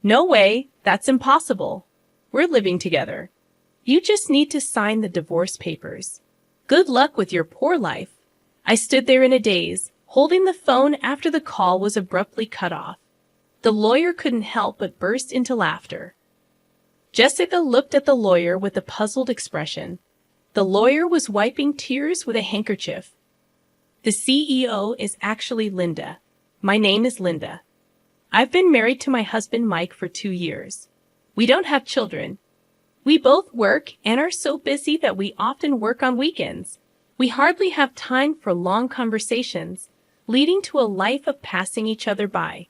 No way, that's impossible. We're living together. You just need to sign the divorce papers. Good luck with your poor life. I stood there in a daze, holding the phone after the call was abruptly cut off. The lawyer couldn't help but burst into laughter. Jessica looked at the lawyer with a puzzled expression. The lawyer was wiping tears with a handkerchief. The CEO is actually Linda. My name is Linda. I've been married to my husband Mike for 2 years. We don't have children. We both work and are so busy that we often work on weekends. We hardly have time for long conversations, leading to a life of passing each other by.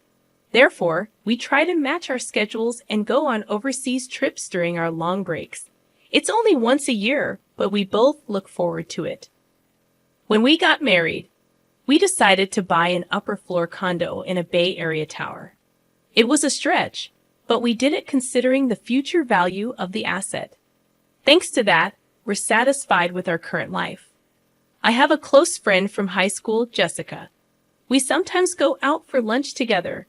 Therefore, we try to match our schedules and go on overseas trips during our long breaks. It's only once a year, but we both look forward to it. When we got married, we decided to buy an upper-floor condo in a Bay Area tower. It was a stretch, but we did it considering the future value of the asset. Thanks to that, we're satisfied with our current life. I have a close friend from high school, Jessica. We sometimes go out for lunch together.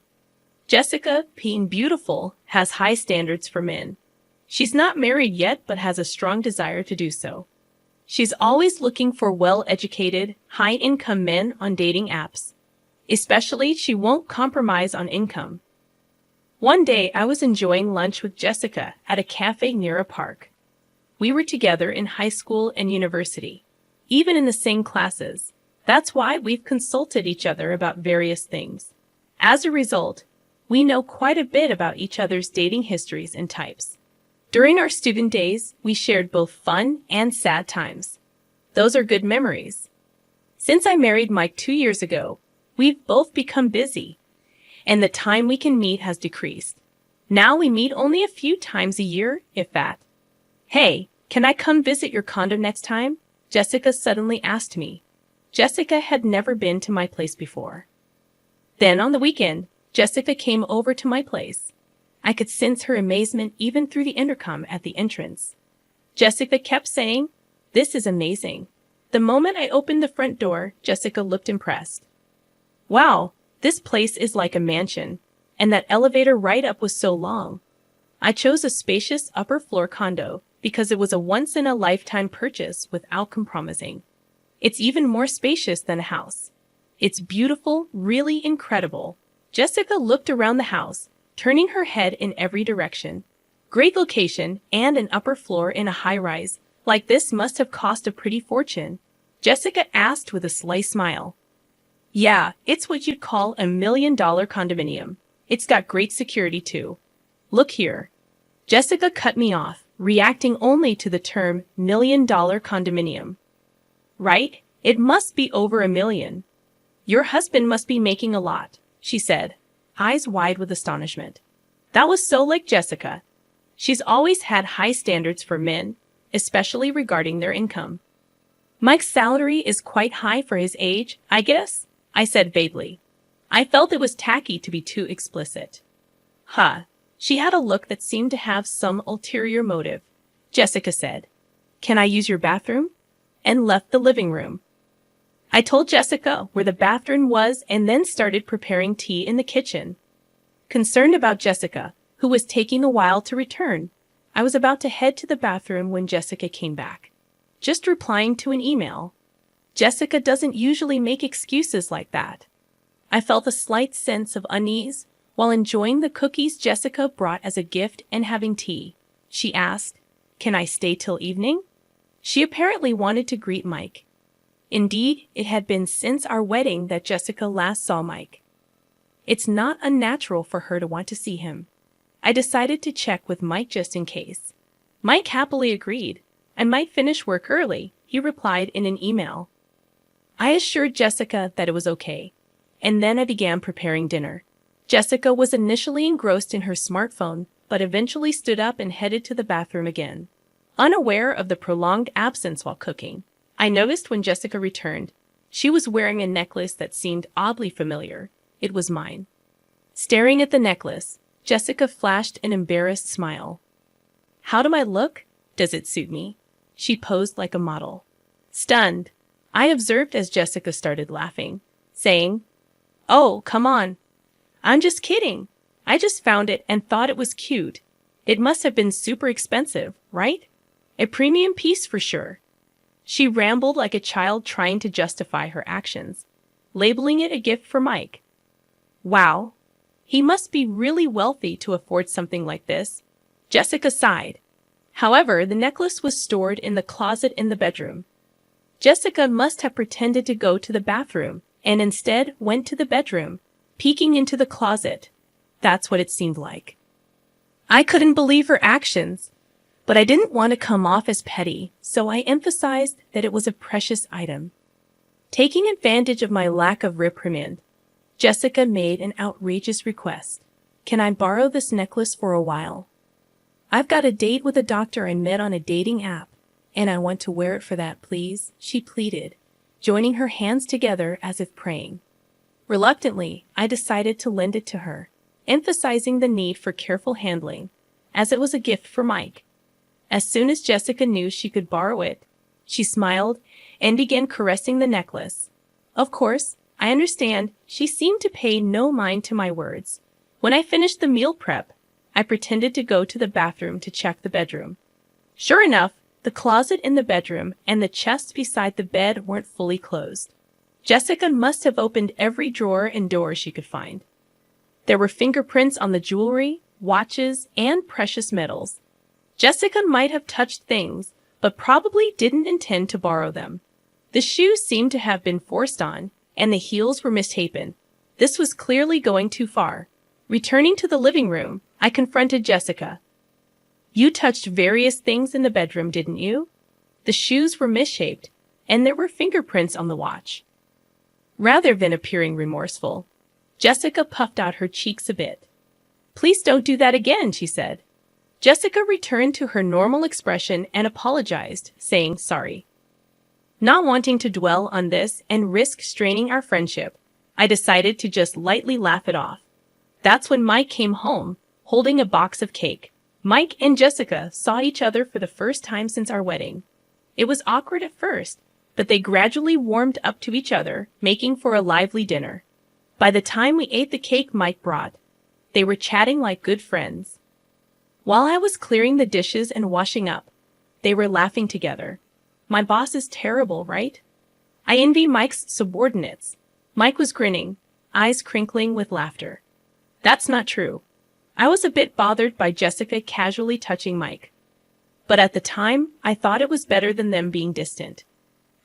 Jessica, being beautiful, has high standards for men. She's not married yet but has a strong desire to do so. She's always looking for well-educated, high-income men on dating apps. Especially, she won't compromise on income. One day, I was enjoying lunch with Jessica at a cafe near a park. We were together in high school and university, even in the same classes. That's why we've consulted each other about various things. As a result, we know quite a bit about each other's dating histories and types. During our student days, we shared both fun and sad times. Those are good memories. Since I married Mike 2 years ago, we've both become busy, and the time we can meet has decreased. Now we meet only a few times a year, if that. Hey, can I come visit your condo next time? Jessica suddenly asked me. Jessica had never been to my place before. Then on the weekend, Jessica came over to my place. I could sense her amazement even through the intercom at the entrance. Jessica kept saying, "This is amazing." The moment I opened the front door, Jessica looked impressed. "Wow, this place is like a mansion, and that elevator right up was so long." I chose a spacious upper-floor condo because it was a once-in-a-lifetime purchase without compromising. It's even more spacious than a house. It's beautiful, really incredible. Jessica looked around the house, turning her head in every direction. Great location and an upper floor in a high-rise. Like this must have cost a pretty fortune. Jessica asked with a sly smile. Yeah, it's what you'd call $1 million condominium. It's got great security too. Look here. Jessica cut me off, reacting only to the term $1 million condominium. Right? It must be over $1 million. Your husband must be making a lot, she said, eyes wide with astonishment. That was so like Jessica. She's always had high standards for men, especially regarding their income. Mike's salary is quite high for his age, I guess, I said vaguely. I felt it was tacky to be too explicit. Huh. She had a look that seemed to have some ulterior motive. Jessica said, "Can I use your bathroom?" and left the living room. I told Jessica where the bathroom was and then started preparing tea in the kitchen. Concerned about Jessica, who was taking a while to return, I was about to head to the bathroom when Jessica came back. Just replying to an email. Jessica doesn't usually make excuses like that. I felt a slight sense of unease while enjoying the cookies Jessica brought as a gift and having tea. She asked, "Can I stay till evening?" She apparently wanted to greet Mike. Indeed, it had been since our wedding that Jessica last saw Mike. It's not unnatural for her to want to see him. I decided to check with Mike just in case. Mike happily agreed. I might finish work early, he replied in an email. I assured Jessica that it was okay, and then I began preparing dinner. Jessica was initially engrossed in her smartphone, but eventually stood up and headed to the bathroom again. Unaware of the prolonged absence while cooking, I noticed when Jessica returned, she was wearing a necklace that seemed oddly familiar. It was mine. Staring at the necklace, Jessica flashed an embarrassed smile. How do I look? Does it suit me? She posed like a model. Stunned, I observed as Jessica started laughing, saying, "Oh, come on. I'm just kidding. I just found it and thought it was cute. It must have been super expensive, right? A premium piece for sure. She rambled like a child trying to justify her actions, labeling it a gift for Mike. Wow. He must be really wealthy to afford something like this. Jessica sighed. However, the necklace was stored in the closet in the bedroom. Jessica must have pretended to go to the bathroom and instead went to the bedroom, peeking into the closet. That's what it seemed like. I couldn't believe her actions, but I didn't want to come off as petty, so I emphasized that it was a precious item. Taking advantage of my lack of reprimand, Jessica made an outrageous request. Can I borrow this necklace for a while? I've got a date with a doctor I met on a dating app, and I want to wear it for that, please, she pleaded, joining her hands together as if praying. Reluctantly, I decided to lend it to her, emphasizing the need for careful handling, as it was a gift for Mike. As soon as Jessica knew she could borrow it, she smiled and began caressing the necklace. Of course, I understand, she seemed to pay no mind to my words. When I finished the meal prep, I pretended to go to the bathroom to check the bedroom. Sure enough, the closet in the bedroom and the chest beside the bed weren't fully closed. Jessica must have opened every drawer and door she could find. There were fingerprints on the jewelry, watches, and precious metals. Jessica might have touched things, but probably didn't intend to borrow them. The shoes seemed to have been forced on, and the heels were misshapen. This was clearly going too far. Returning to the living room, I confronted Jessica. You touched various things in the bedroom, didn't you? The shoes were misshaped, and there were fingerprints on the watch. Rather than appearing remorseful, Jessica puffed out her cheeks a bit. Please don't do that again, she said. Jessica returned to her normal expression and apologized, saying sorry. Not wanting to dwell on this and risk straining our friendship, I decided to just lightly laugh it off. That's when Mike came home, holding a box of cake. Mike and Jessica saw each other for the first time since our wedding. It was awkward at first, but they gradually warmed up to each other, making for a lively dinner. By the time we ate the cake Mike brought, they were chatting like good friends. While I was clearing the dishes and washing up, they were laughing together. My boss is terrible, right? I envy Mike's subordinates. Mike was grinning, eyes crinkling with laughter. That's not true. I was a bit bothered by Jessica casually touching Mike. But at the time, I thought it was better than them being distant.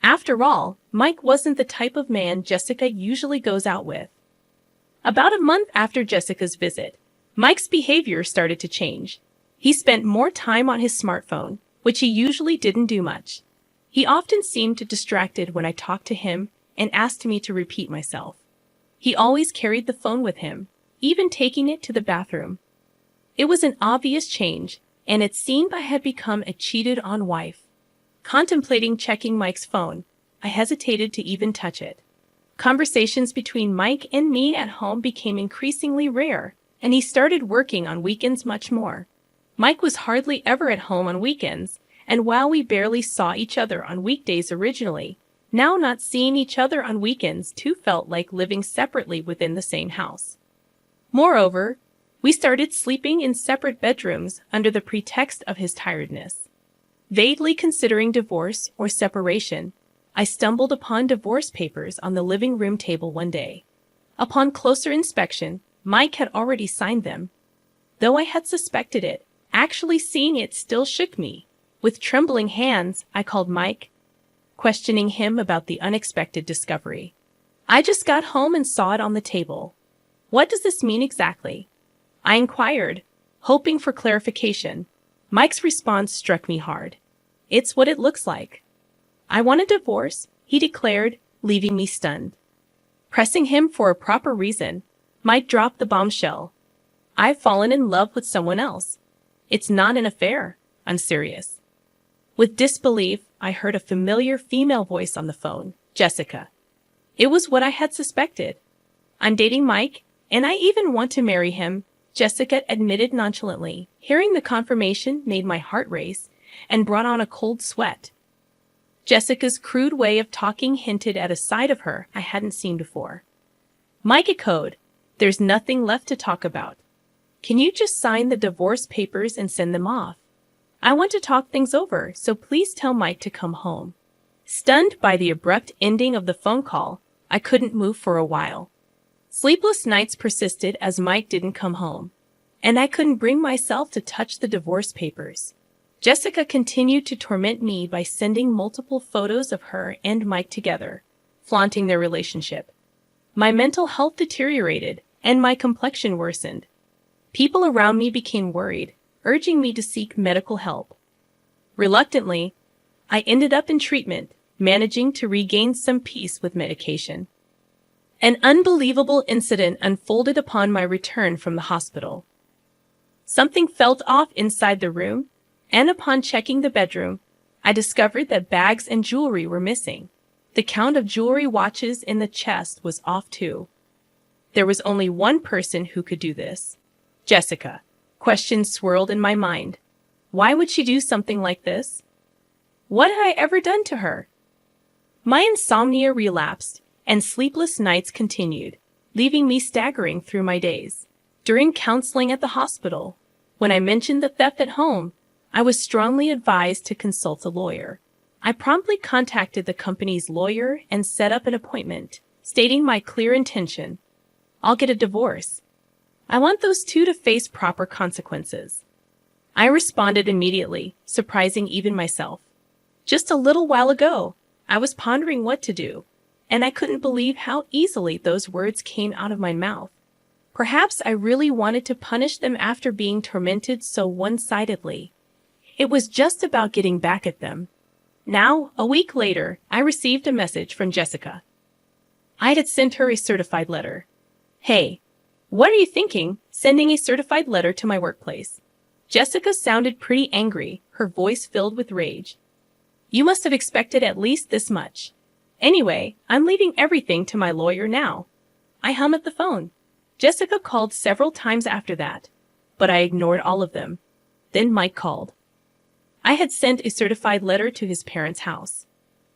After all, Mike wasn't the type of man Jessica usually goes out with. About a month after Jessica's visit, Mike's behavior started to change. He spent more time on his smartphone, which he usually didn't do much. He often seemed distracted when I talked to him and asked me to repeat myself. He always carried the phone with him, even taking it to the bathroom. It was an obvious change, and it seemed I had become a cheated-on wife. Contemplating checking Mike's phone, I hesitated to even touch it. Conversations between Mike and me at home became increasingly rare, and he started working on weekends much more. Mike was hardly ever at home on weekends, and while we barely saw each other on weekdays originally, now not seeing each other on weekends too felt like living separately within the same house. Moreover, we started sleeping in separate bedrooms under the pretext of his tiredness. Vaguely considering divorce or separation, I stumbled upon divorce papers on the living room table one day. Upon closer inspection, Mike had already signed them. Though I had suspected it, actually seeing it still shook me. With trembling hands, I called Mike, questioning him about the unexpected discovery. I just got home and saw it on the table. What does this mean exactly? I inquired, hoping for clarification. Mike's response struck me hard. It's what it looks like. I want a divorce, he declared, leaving me stunned. Pressing him for a proper reason, Mike dropped the bombshell. I've fallen in love with someone else. It's not an affair. I'm serious. With disbelief, I heard a familiar female voice on the phone, Jessica. It was what I had suspected. I'm dating Mike, and I even want to marry him, Jessica admitted nonchalantly. Hearing the confirmation made my heart race and brought on a cold sweat. Jessica's crude way of talking hinted at a side of her I hadn't seen before. Mike echoed, there's nothing left to talk about. can you just sign the divorce papers and send them off? I want to talk things over, so please tell Mike to come home. Stunned by the abrupt ending of the phone call, I couldn't move for a while. Sleepless nights persisted as Mike didn't come home, and I couldn't bring myself to touch the divorce papers. Jessica continued to torment me by sending multiple photos of her and Mike together, flaunting their relationship. My mental health deteriorated, and my complexion worsened. People around me became worried, urging me to seek medical help. Reluctantly, I ended up in treatment, managing to regain some peace with medication. An unbelievable incident unfolded upon my return from the hospital. Something felt off inside the room, and upon checking the bedroom, I discovered that bags and jewelry were missing. The count of jewelry watches in the chest was off too. There was only one person who could do this. Jessica. Questions swirled in my mind. Why would she do something like this? What had I ever done to her? My insomnia relapsed, and sleepless nights continued, leaving me staggering through my days. During counseling at the hospital, when I mentioned the theft at home, I was strongly advised to consult a lawyer. I promptly contacted the company's lawyer and set up an appointment, stating my clear intention. I'll get a divorce. I want those two to face proper consequences. I responded immediately, surprising even myself. Just a little while ago, I was pondering what to do, and I couldn't believe how easily those words came out of my mouth. Perhaps I really wanted to punish them after being tormented so one-sidedly. It was just about getting back at them. Now, a week later, I received a message from Jessica. I had sent her a certified letter. Hey, what are you thinking, sending a certified letter to my workplace? Jessica sounded pretty angry, her voice filled with rage. You must have expected at least this much. Anyway, I'm leaving everything to my lawyer now. I hung up the phone. Jessica called several times after that, but I ignored all of them. Then Mike called. I had sent a certified letter to his parents' house.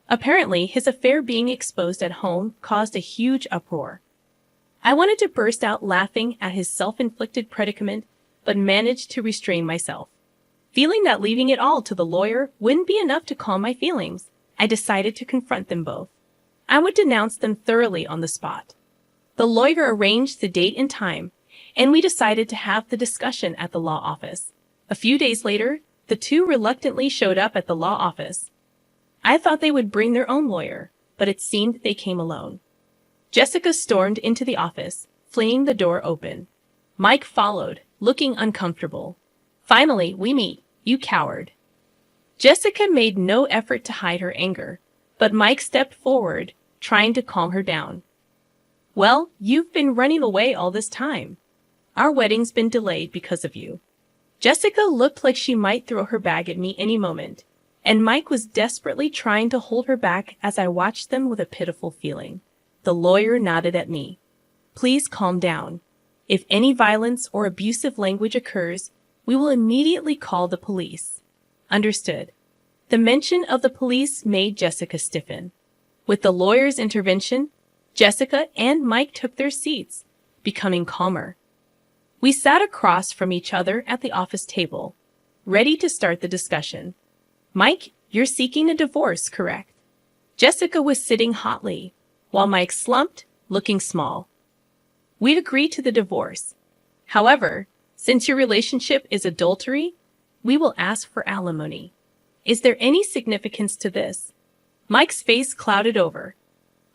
Apparently, his affair being exposed at home caused a huge uproar. I wanted to burst out laughing at his self-inflicted predicament, but managed to restrain myself. Feeling that leaving it all to the lawyer wouldn't be enough to calm my feelings, I decided to confront them both. I would denounce them thoroughly on the spot. The lawyer arranged the date and time, and we decided to have the discussion at the law office. A few days later, the two reluctantly showed up at the law office. I thought they would bring their own lawyer, but it seemed they came alone. Jessica stormed into the office, flinging the door open. Mike followed, looking uncomfortable. Finally, we meet, you coward. Jessica made no effort to hide her anger, but Mike stepped forward, trying to calm her down. Well, you've been running away all this time. Our wedding's been delayed because of you. Jessica looked like she might throw her bag at me any moment, and Mike was desperately trying to hold her back as I watched them with a pitiful feeling. The lawyer nodded at me. Please calm down. If any violence or abusive language occurs, we will immediately call the police. Understood. The mention of the police made Jessica stiffen. With the lawyer's intervention, Jessica and Mike took their seats, becoming calmer. We sat across from each other at the office table, ready to start the discussion. Mike, you're seeking a divorce, correct? Jessica was sitting hotly, while Mike slumped, looking small. We'd agreed to the divorce. However, since your relationship is adultery, we will ask for alimony. Is there any significance to this? Mike's face clouded over.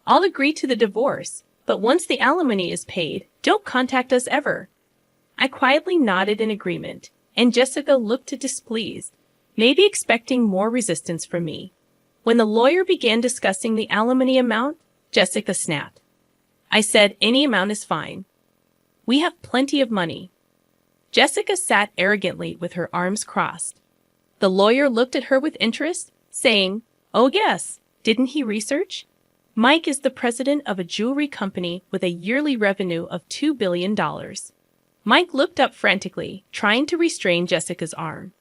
I'll agree to the divorce, but once the alimony is paid, don't contact us ever. I quietly nodded in agreement, and Jessica looked displeased, maybe expecting more resistance from me. When the lawyer began discussing the alimony amount, Jessica snapped. I said any amount is fine. We have plenty of money. Jessica sat arrogantly with her arms crossed. The lawyer looked at her with interest, saying, Oh yes, didn't he research? Mike is the president of a jewelry company with a yearly revenue of $2 billion. Mike looked up frantically, trying to restrain Jessica's arm.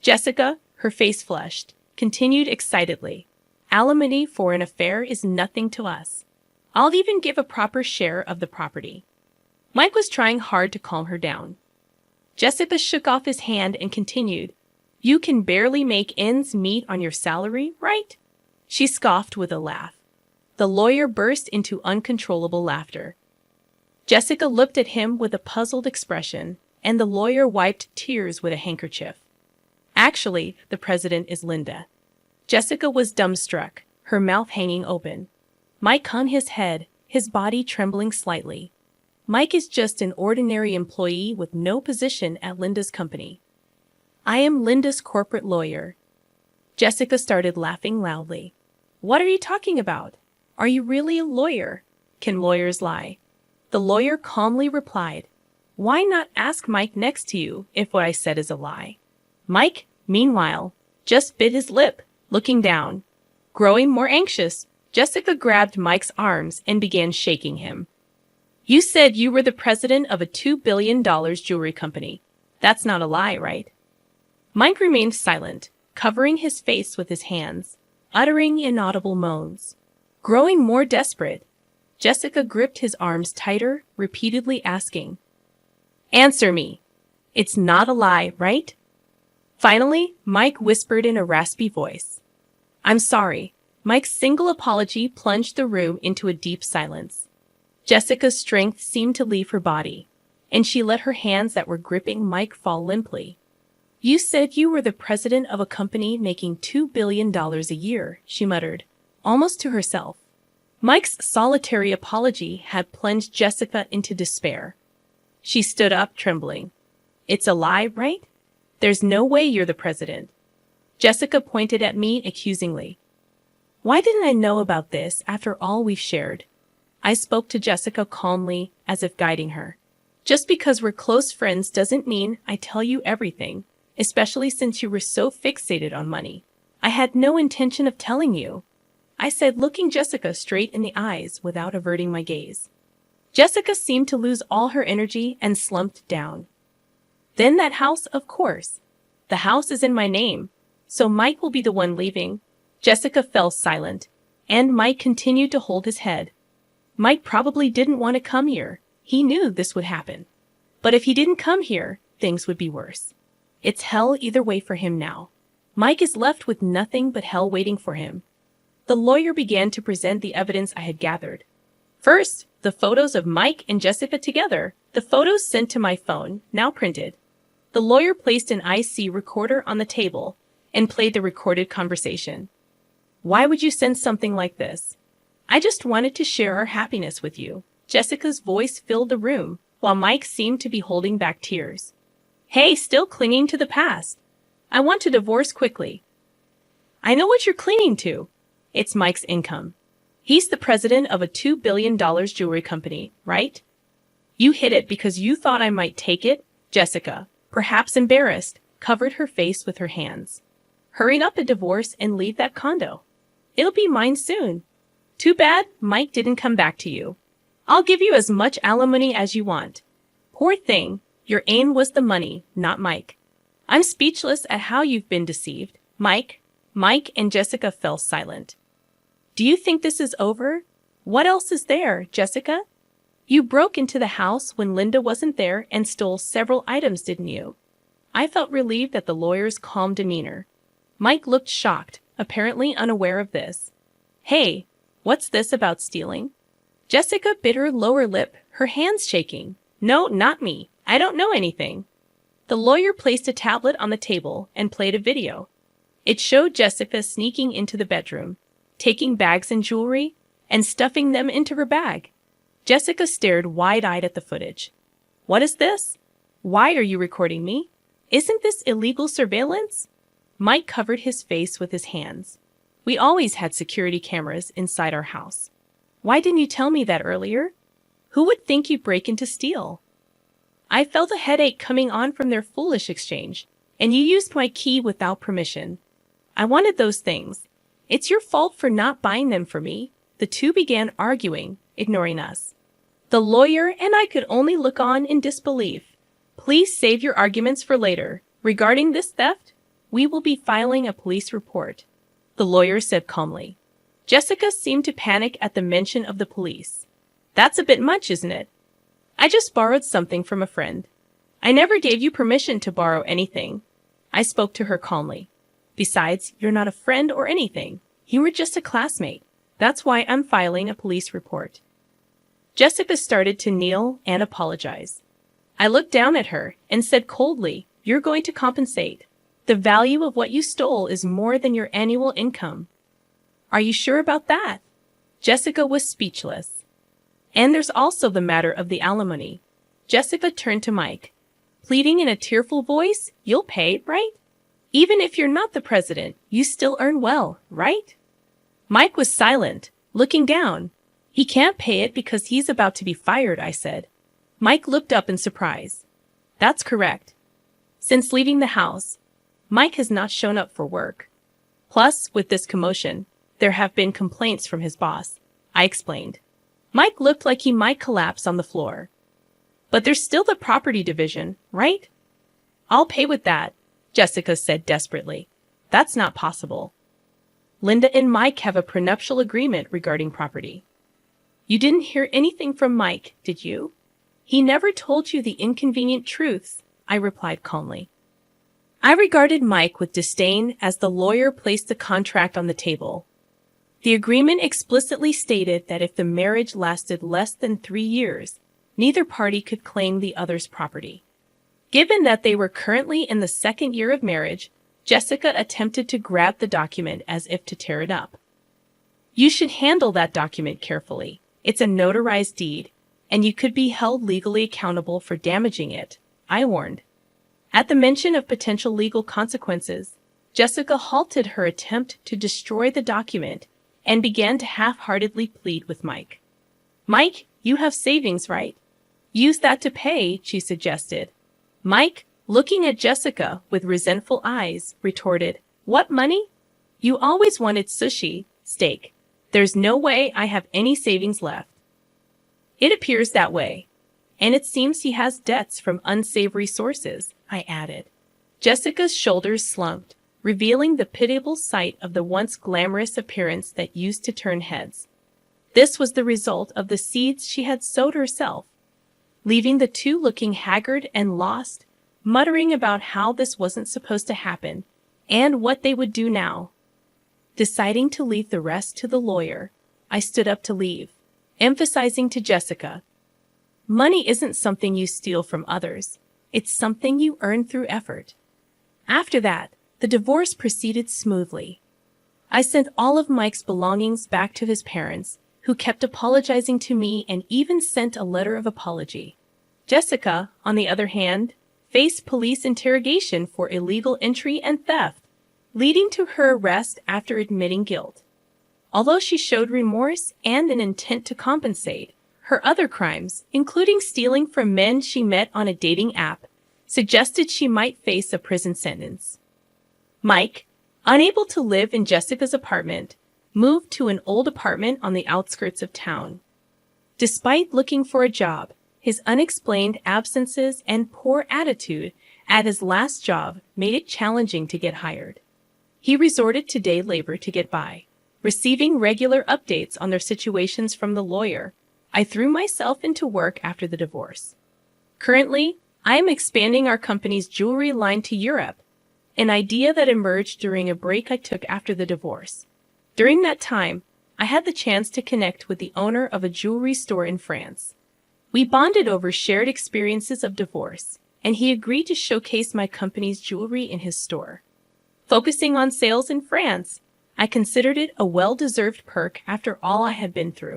Jessica, her face flushed, continued excitedly. Alimony for an affair is nothing to us. I'll even give a proper share of the property. Mike was trying hard to calm her down. Jessica shook off his hand and continued, "You can barely make ends meet on your salary, right?" She scoffed with a laugh. The lawyer burst into uncontrollable laughter. Jessica looked at him with a puzzled expression, and the lawyer wiped tears with a handkerchief. "Actually, the president is Linda." Jessica was dumbstruck, her mouth hanging open. Mike hung his head, his body trembling slightly. "Mike is just an ordinary employee with no position at Linda's company. I am Linda's corporate lawyer." Jessica started laughing loudly. "What are you talking about? Are you really a lawyer? Can lawyers lie?" The lawyer calmly replied, "Why not ask Mike next to you if what I said is a lie?" Mike, meanwhile, just bit his lip, looking down. Growing more anxious, Jessica grabbed Mike's arms and began shaking him. "You said you were the president of a $2 billion jewelry company. That's not a lie, right?" Mike remained silent, covering his face with his hands, uttering inaudible moans. Growing more desperate, Jessica gripped his arms tighter, repeatedly asking, "Answer me. It's not a lie, right?" Finally, Mike whispered in a raspy voice, "I'm sorry." Mike's single apology plunged the room into a deep silence. Jessica's strength seemed to leave her body, and she let her hands that were gripping Mike fall limply. "You said you were the president of a company making $2 billion a year," she muttered, almost to herself. Mike's solitary apology had plunged Jessica into despair. She stood up, trembling. "It's a lie, right? There's no way you're the president." Jessica pointed at me accusingly. "Why didn't I know about this after all we've shared?" I spoke to Jessica calmly, as if guiding her. "Just because we're close friends doesn't mean I tell you everything, especially since you were so fixated on money. I had no intention of telling you," I said, looking Jessica straight in the eyes without averting my gaze. Jessica seemed to lose all her energy and slumped down. "Then that house, of course. The house is in my name, so Mike will be the one leaving." Jessica fell silent, and Mike continued to hold his head. Mike probably didn't want to come here. He knew this would happen. But if he didn't come here, things would be worse. It's hell either way for him now. Mike is left with nothing but hell waiting for him. The lawyer began to present the evidence I had gathered. First, the photos of Mike and Jessica together, the photos sent to my phone, now printed. The lawyer placed an IC recorder on the table and played the recorded conversation. "Why would you send something like this?" "I just wanted to share our happiness with you." Jessica's voice filled the room, while Mike seemed to be holding back tears. "Hey, still clinging to the past. I want to divorce quickly." "I know what you're clinging to. It's Mike's income. He's the president of a $2 billion jewelry company, right?" "You hid it because you thought I might take it." Jessica, perhaps embarrassed, covered her face with her hands. "Hurry up a divorce and leave that condo. It'll be mine soon. Too bad Mike didn't come back to you. I'll give you as much alimony as you want." "Poor thing, your aim was the money, not Mike." "I'm speechless at how you've been deceived, Mike." Mike and Jessica fell silent. "Do you think this is over? What else is there, Jessica? You broke into the house when Linda wasn't there and stole several items, didn't you?" I felt relieved at the lawyer's calm demeanor. Mike looked shocked, apparently unaware of this. "Hey, what's this about stealing?" Jessica bit her lower lip, her hands shaking. "No, not me. I don't know anything." The lawyer placed a tablet on the table and played a video. It showed Jessica sneaking into the bedroom, taking bags and jewelry, and stuffing them into her bag. Jessica stared wide-eyed at the footage. "What is this? Why are you recording me? Isn't this illegal surveillance?" Mike covered his face with his hands. "We always had security cameras inside our house. Why didn't you tell me that earlier? Who would think you'd break in to steal?" "I felt a headache coming on from their foolish exchange, and you used my key without permission. I wanted those things. It's your fault for not buying them for me." The two began arguing, ignoring us. The lawyer and I could only look on in disbelief. "Please save your arguments for later. Regarding this theft, we will be filing a police report," the lawyer said calmly. Jessica seemed to panic at the mention of the police. "That's a bit much, isn't it? I just borrowed something from a friend." I never gave you permission to borrow anything. I spoke to her calmly. Besides, you're not a friend or anything. You were just a classmate. That's why I'm filing a police report. Jessica started to kneel and apologize. I looked down at her and said coldly, "You're going to compensate. The value of what you stole is more than your annual income." "Are you sure about that?" Jessica was speechless. "And there's also the matter of the alimony." Jessica turned to Mike, pleading in a tearful voice, "You'll pay, right? Even if you're not the president, you still earn well, right?" Mike was silent, looking down. "He can't pay it because he's about to be fired," I said. Mike looked up in surprise. "That's correct. Since leaving the house, Mike has not shown up for work. Plus, with this commotion, there have been complaints from his boss," I explained. Mike looked like he might collapse on the floor. "But there's still the property division, right?" "I'll pay with that," Jessica said desperately. "That's not possible. Linda and Mike have a prenuptial agreement regarding property." "You didn't hear anything from Mike, did you?" "He never told you the inconvenient truths," I replied calmly. I regarded Mike with disdain as the lawyer placed the contract on the table. The agreement explicitly stated that if the marriage lasted less than 3 years, neither party could claim the other's property. Given that they were currently in the 2nd year of marriage, Jessica attempted to grab the document as if to tear it up. "You should handle that document carefully. It's a notarized deed, and you could be held legally accountable for damaging it," I warned. At the mention of potential legal consequences, Jessica halted her attempt to destroy the document and began to half-heartedly plead with Mike. "Mike, you have savings, right? Use that to pay," she suggested. Mike, looking at Jessica with resentful eyes, retorted, "What money? You always wanted sushi, steak. There's no way I have any savings left." "It appears that way. And it seems he has debts from unsavory sources," I added. Jessica's shoulders slumped, revealing the pitiable sight of the once glamorous appearance that used to turn heads. This was the result of the seeds she had sowed herself, leaving the two looking haggard and lost, muttering about how this wasn't supposed to happen and what they would do now. Deciding to leave the rest to the lawyer, I stood up to leave, emphasizing to Jessica, "Money isn't something you steal from others. It's something you earn through effort." After that, the divorce proceeded smoothly. I sent all of Mike's belongings back to his parents, who kept apologizing to me and even sent a letter of apology. Jessica, on the other hand, faced police interrogation for illegal entry and theft, leading to her arrest after admitting guilt. Although she showed remorse and an intent to compensate, her other crimes, including stealing from men she met on a dating app, suggested she might face a prison sentence. Mike, unable to live in Jessica's apartment, moved to an old apartment on the outskirts of town. Despite looking for a job, his unexplained absences and poor attitude at his last job made it challenging to get hired. He resorted to day labor to get by, receiving regular updates on their situations from the lawyer. I threw myself into work after the divorce. Currently, I am expanding our company's jewelry line to Europe, an idea that emerged during a break I took after the divorce. During that time, I had the chance to connect with the owner of a jewelry store in France. We bonded over shared experiences of divorce, and he agreed to showcase my company's jewelry in his store. Focusing on sales in France, I considered it a well-deserved perk after all I had been through.